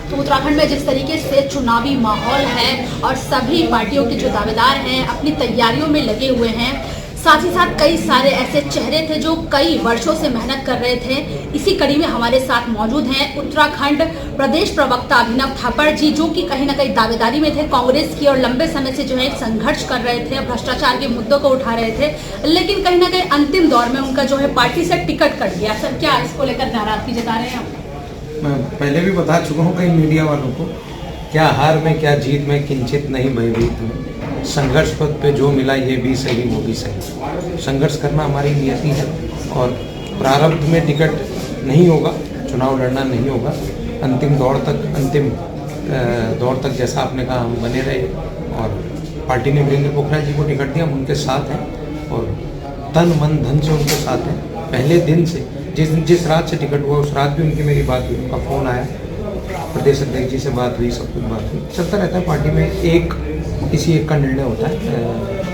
तो उत्तराखंड में जिस तरीके से चुनावी माहौल है और सभी पार्टियों के जो दावेदार हैं अपनी तैयारियों में लगे हुए हैं, साथ ही साथ कई सारे ऐसे चेहरे थे जो कई वर्षों से मेहनत कर रहे थे। इसी कड़ी में हमारे साथ मौजूद हैं उत्तराखंड प्रदेश प्रवक्ता अभिनव थापड़ जी, जो कि कहीं ना कहीं दावेदारी में थे कांग्रेस की और लंबे समय से जो है एक संघर्ष कर रहे थे, भ्रष्टाचार के मुद्दों को उठा रहे थे, लेकिन कहीं ना कहीं अंतिम दौर में उनका जो है पार्टी से टिकट कट गया। सर, क्या इसको लेकर नाराजगी जता रहे हैं? मैं पहले भी बता चुका हूँ कई मीडिया वालों को, क्या हार में क्या जीत में किंचित नहीं भयभीत में। संघर्ष पथ पे जो मिला ये भी सही वो भी सही। संघर्ष करना हमारी नियति है और प्रारब्ध में टिकट नहीं होगा, चुनाव लड़ना नहीं होगा। अंतिम दौर तक जैसा आपने कहा हम बने रहे और पार्टी ने वीरेंद्र पोखरियाल जी को टिकट दिया, हम उनके साथ हैं और तन मन धन से उनके साथ हैं। पहले दिन से जिस रात से टिकट हुआ उस रात भी उनकी मेरी बात हुई, उनका फ़ोन आया, प्रदेश अध्यक्ष जी से बात हुई, सब कुछ बात हुई। चलता रहता है पार्टी में, किसी एक का निर्णय होता है,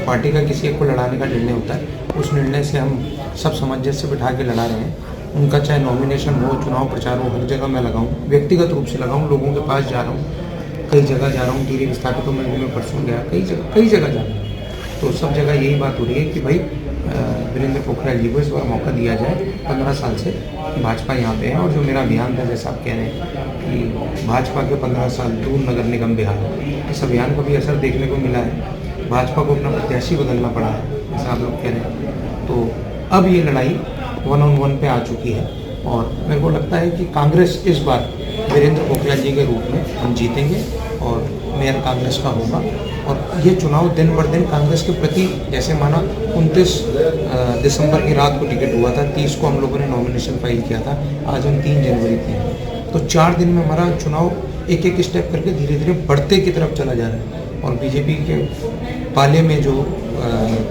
पार्टी का किसी एक को लड़ाने का निर्णय होता है। उस निर्णय से हम सब सामंजस्य से बिठा के लड़ा रहे हैं। उनका चाहे नॉमिनेशन हो, चुनाव प्रचार हो, हर जगह मैं लगाऊँ, व्यक्तिगत रूप से लगाऊँ, लोगों के पास जा रहा हूँ, कई जगह जा रहा हूँ, टीवी विस्थापितों में भी मैं परसों गया, कई जगह जा रहा हूँ। तो सब जगह यही बात हो रही है कि भाई वीरेंद्र पोखरियाल जी को इस बार मौका दिया जाए। 15 साल से भाजपा यहाँ पे है और जो मेरा अभियान था, जैसा आप कह रहे हैं कि भाजपा के 15 साल दूर नगर निगम बिहार, इस अभियान को भी असर देखने को मिला है। भाजपा को अपना प्रत्याशी बदलना पड़ा है, जैसा आप लोग कह रहे हैं। तो अब ये लड़ाई 1-on-1 पे आ चुकी है और मेरे को लगता है कि कांग्रेस इस बार वीरेंद्र पोखरियाल जी के रूप में हम जीतेंगे और मेयर कांग्रेस का होगा। और ये चुनाव दिन पर दिन कांग्रेस के प्रति, जैसे माना 29 दिसंबर की रात को टिकट हुआ था, 30 को हम लोगों ने नॉमिनेशन फाइल किया था, आज हम 3 जनवरी थे, तो 4 दिन में हमारा चुनाव एक एक स्टेप करके धीरे धीरे बढ़ते की तरफ चला जा रहा है। और बीजेपी के पाले में जो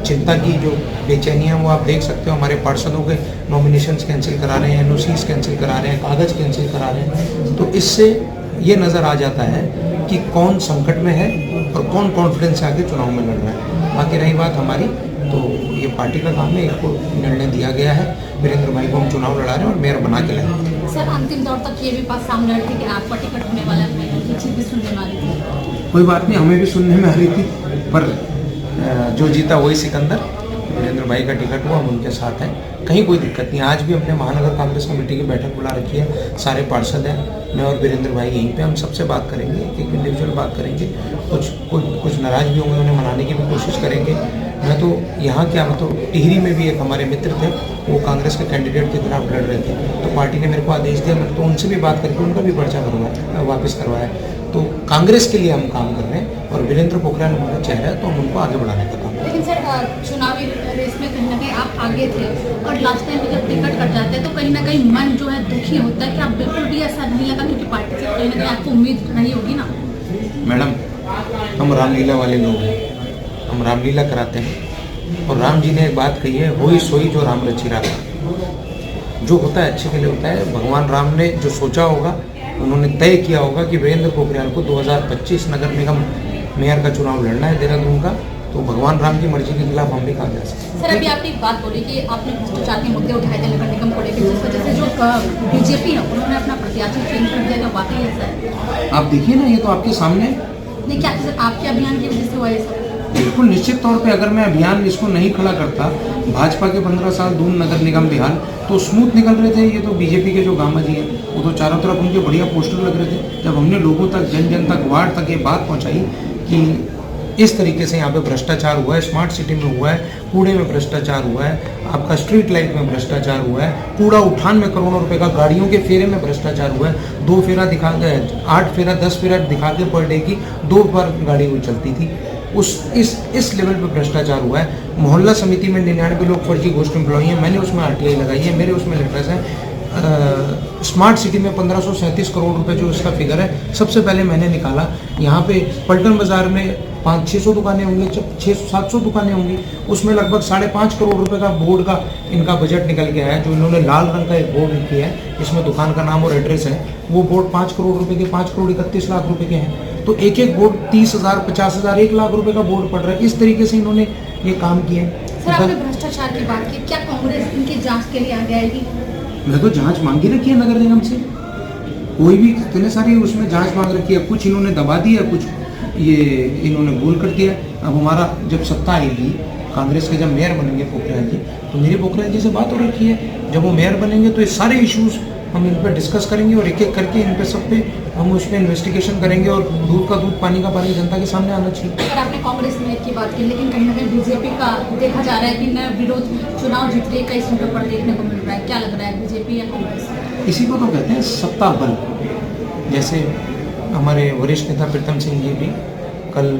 चिंता की जो बेचैनी है वो आप देख सकते हो। हमारे पार्षदों के नॉमिनेशंस कैंसिल करा रहे हैं, NOCs कैंसिल करा रहे हैं, कागज़ कैंसिल करा रहे हैं। तो इससे ये नज़र आ जाता है कि कौन संकट में है और कौन कॉन्फिडेंस से आगे चुनाव में लड़ रहा है। बाकी रही बात हमारी, तो ये पार्टी का काम है, इसको निर्णय दिया गया है, वीरेंद्र भाई को हम चुनाव लड़ा रहे हैं और मेयर बना के लाएंगे। सर, अंतिम दौर तक ये भी बात सामने आ रही थी कि आपका टिकट होने वाला है, ये चीज़ भी सुनने में आ रही थी। कोई बात नहीं, हमें भी सुनने में आ रही थी, पर जो जीता वही सिकंदर। वीरेंद्र भाई का टिकट हुआ, हम उनके साथ हैं, कहीं कोई दिक्कत नहीं। आज भी हमने महानगर कांग्रेस कमेटी की बैठक बुला रखी है, सारे पार्षद हैं, मैं और वीरेंद्र भाई यहीं पे, हम सबसे बात करेंगे, एक इंडिविजुअल बात करेंगे। कुछ नाराज भी होंगे, उन्हें मनाने की भी कोशिश करेंगे। मैं तो यहाँ क्या, मैं तो टिहरी में भी एक हमारे मित्र थे, वो कांग्रेस के कैंडिडेट के खिलाफ लड़ रहे थे, तो पार्टी ने मेरे को आदेश दिया, मैंने तो उनसे भी बात करके उनका भी पर्चा भरवाया, वापस करवाया। तो कांग्रेस के लिए हम काम कर रहे हैं और वीरेंद्र पोखरियाल हमारा चेहरा है, तो हम उनको आगे बढ़ाने का काम। लेकिन सर, चुनावी रेस में कहीं ना कहीं आप आगे थे और लास्ट टाइम जब टिकट कट जाते हैं तो कहीं ना कहीं मन जो है दुखी होता है कि आप बिल्कुल भी ऐसा नहीं लगा, क्योंकि पार्टी से कहीं ना कहीं आपको उम्मीद नहीं होगी ना। मैडम, हम रामलीला वाले लोग हैं, हम रामलीला कराते हैं और राम जी ने एक बात कही है, होई सोई जो राम रचि राखा। जो होता है अच्छे के लिए होता है। भगवान राम ने जो सोचा होगा, उन्होंने तय किया होगा कि वीरेंद्र पोखरियाल को 2025 नगर निगम मेयर का चुनाव लड़ना है देहरादून का, तो भगवान राम की मर्जी के खिलाफ हम भी कहा जा सकते हैं। सर, अभी आपने एक बात बोली कि आपने भ्रष्टाचार के मुद्दे उठाए थे नगर निगम को लेकर, जिस वजह से जो बीजेपी है उन्होंने अपना प्रत्याशी चेंज कर दिया, वाकई ऐसा है? आप देखिए ना, ये तो आपके सामने नहीं, क्या सर आपके अभियान की वजह से हुआ है? बिल्कुल निश्चित तौर पे अगर मैं अभियान इसको नहीं खड़ा करता, भाजपा के 15 साल दूर नगर निगम बिहार, तो स्मूथ निकल रहे थे। ये तो बीजेपी के जो गामा जी हैं, वो तो चारों तरफ उनके बढ़िया पोस्टर लग रहे थे। जब हमने लोगों तक, जन तक, वार्ड तक ये बात पहुंचाई कि इस तरीके से यहाँ पे भ्रष्टाचार हुआ है, स्मार्ट सिटी में हुआ है, कूड़े में भ्रष्टाचार हुआ है, आपका स्ट्रीट लाइट में भ्रष्टाचार हुआ है, कूड़ा उठान में करोड़ों रुपए का, गाड़ियों के फेरे में भ्रष्टाचार हुआ है, 2 फेरा दिखा के 8 फेरा 10 फेरा दिखा के पर डे की 2 बार गाड़ी वो चलती थी, इस लेवल पे भ्रष्टाचार हुआ है। मोहल्ला समिति में 99 लोग फर्जी घोस्ट एम्प्लॉई हैं, मैंने उसमें RTI लगाई है, मेरे उसमें लेटर्स हैं। स्मार्ट सिटी में 1537 करोड़ रुपए जो इसका फिगर है, सबसे पहले मैंने निकाला। यहाँ पे पल्टन बाजार में 500-600 दुकानें होंगी, 600-700 दुकानें होंगी, उसमें लगभग 5.5 करोड़ रुपए का बोर्ड का इनका बजट निकल के आया है। जो इन्होंने लाल रंग का एक बोर्ड किया है, इसमें दुकान का नाम और एड्रेस है, वो बोर्ड 5 करोड़ रुपए के, 5 करोड़ 31 लाख रुपए के हैं। तो एक एक बोर्ड 30,000, 50,000, 1 लाख रुपए का बोर्ड पड़ रहा है। इस तरीके से इन्होंने ये काम किए। सर, आपने भ्रष्टाचार की बात की, क्या कांग्रेस इनकी जांच के लिए आगे आएगी? मैं तो जांच मांगी रखी है नगर निगम से। कोई भी इतने सारी उसमें जांच मांग रखी है, कुछ इन्होंने दबा दिया, कुछ ये इन्होंने बोल कर दिया। अब हमारा जब सत्ता आएगी, कांग्रेस के जब मेयर बनेंगे पोखरियाल जी, तो मेरी पोखरियाल जी से बात हो रखी है, जब वो मेयर बनेंगे तो ये सारे इश्यूज हम इन पर डिस्कस करेंगे और एक एक करके इन पे सब पे हम उस पर इन्वेस्टिगेशन करेंगे और दूध का दूध पानी का पानी जनता के सामने आना चाहिए। अगर आपने कांग्रेस में की बात की, लेकिन कहीं ना कहीं बीजेपी का देखा जा रहा है कि न विरोध चुनाव जीत रही कई सीटों पर देखने को मिल रहा है, क्या लग रहा है बीजेपी या कांग्रेस? इसी को तो कहते हैं सत्ता बल। जैसे हमारे वरिष्ठ नेता प्रीतम सिंह जी भी कल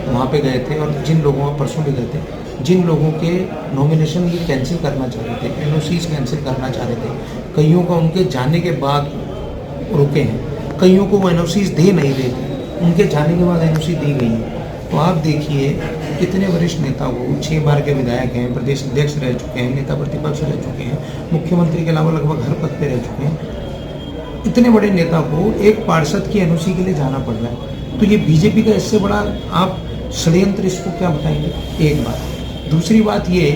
वहाँ पे गए थे और जिन लोगों परसों भी गए थे, जिन लोगों के नॉमिनेशन ये कैंसिल करना चाह रहे थे, एनओसीज कैंसिल करना चाह रहे थे, कईयों को उनके जाने के बाद रुके हैं, कईयों को वो एनओसीज दे नहीं रहे थे, उनके जाने के बाद एनओसी दी गई है। तो आप देखिए कितने वरिष्ठ नेता को 6 बार के विधायक हैं, प्रदेश अध्यक्ष रह चुके हैं, नेता प्रतिपक्ष रह चुके हैं, मुख्यमंत्री के अलावा लगभग हर पद पे रह चुके हैं। इतने बड़े नेता को एक पार्षद की एनओसी के लिए जाना पड़ रहा है, तो ये बीजेपी का इससे बड़ा आप षड्यंत्र इसको क्या बताएंगे? एक बात। दूसरी बात ये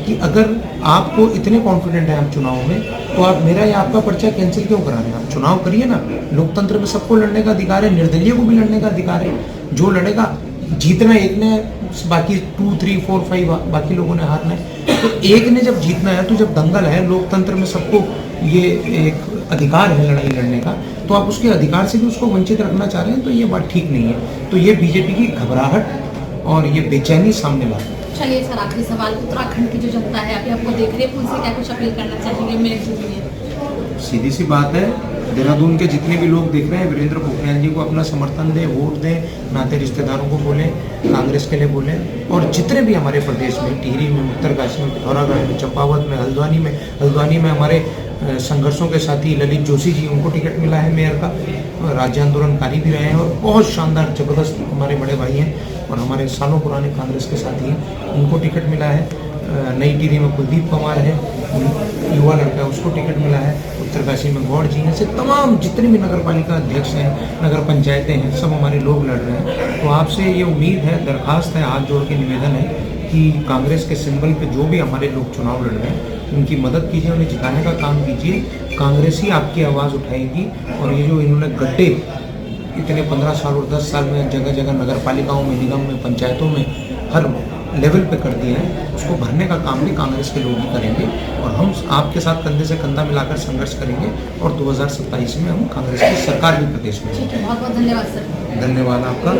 कि अगर आपको इतने कॉन्फिडेंट है हम चुनाव में, तो आप मेरा या आपका पर्चा कैंसिल क्यों करा रहे हैं? आप चुनाव करिए ना, लोकतंत्र में सबको लड़ने का अधिकार है, निर्दलीय को भी लड़ने का अधिकार है। जो लड़ेगा, जीतना एक ने, बाकी 2, 3, 4, 5 बाकी लोगों ने हारना है। तो एक ने जब जीतना है, तो जब दंगल है, लोकतंत्र में सबको ये एक अधिकार है लड़ाई लड़ने का, तो आप उसके अधिकार से भी उसको वंचित रखना चाह रहे हैं, तो ये बात ठीक नहीं है। तो ये बीजेपी की घबराहट और ये बेचैनी सामने ला। चलिए सर, आखिरी सवाल, उत्तराखंड की जो जनता है अभी आपको देख रही है, उनसे क्या कुछ अपील करना चाहेंगे मेरे लिए? सीधी सी बात है, देहरादून के जितने भी लोग देख रहे हैं, वीरेंद्र पोखरियाल जी को अपना समर्थन दें, वोट दें, नाते रिश्तेदारों को बोलें, कांग्रेस के लिए बोलें, और जितने भी हमारे प्रदेश में, टिहरी में, उत्तरकाशी में, पिथौरागढ़ में, चंपावत में, हल्द्वानी में हमारे संघर्षों के साथी ललित जोशी जी, उनको टिकट मिला है मेयर का, राज्य आंदोलनकारी भी रहे हैं और बहुत शानदार जबरदस्त हमारे बड़े भाई हैं और हमारे सालों पुराने कांग्रेस के साथी हैं, उनको टिकट मिला है। नई टिहरी में कुलदीप कुमार है, युवा लड़का है, उसको टिकट मिला है। उत्तरकाशी में गौड़ जी हैं, से तमाम जितने भी नगर पालिका अध्यक्ष हैं, नगर पंचायतें हैं, सब हमारे लोग लड़ रहे हैं। तो आपसे ये उम्मीद है, दरखास्त है, हाथ जोड़ के निवेदन है कि कांग्रेस के सिंबल पे जो भी हमारे लोग चुनाव लड़ रहे हैं, उनकी मदद कीजिए, उन्हें जिताने का काम कीजिए। कांग्रेस ही आपकी आवाज़ उठाएगी और ये जो इन्होंने गड्ढे इतने 15 साल और 10 साल में जगह जगह नगर पालिकाओं में, निगम में, पंचायतों में, हर लेवल पे कर दिए हैं, उसको भरने का काम भी कांग्रेस के लोग ही करेंगे और हम आपके साथ कंधे से कंधा मिलाकर संघर्ष करेंगे और 2027 में हम कांग्रेस की सरकार भी प्रदेश में। ठीक है, बहुत बहुत धन्यवाद सर। धन्यवाद आपका।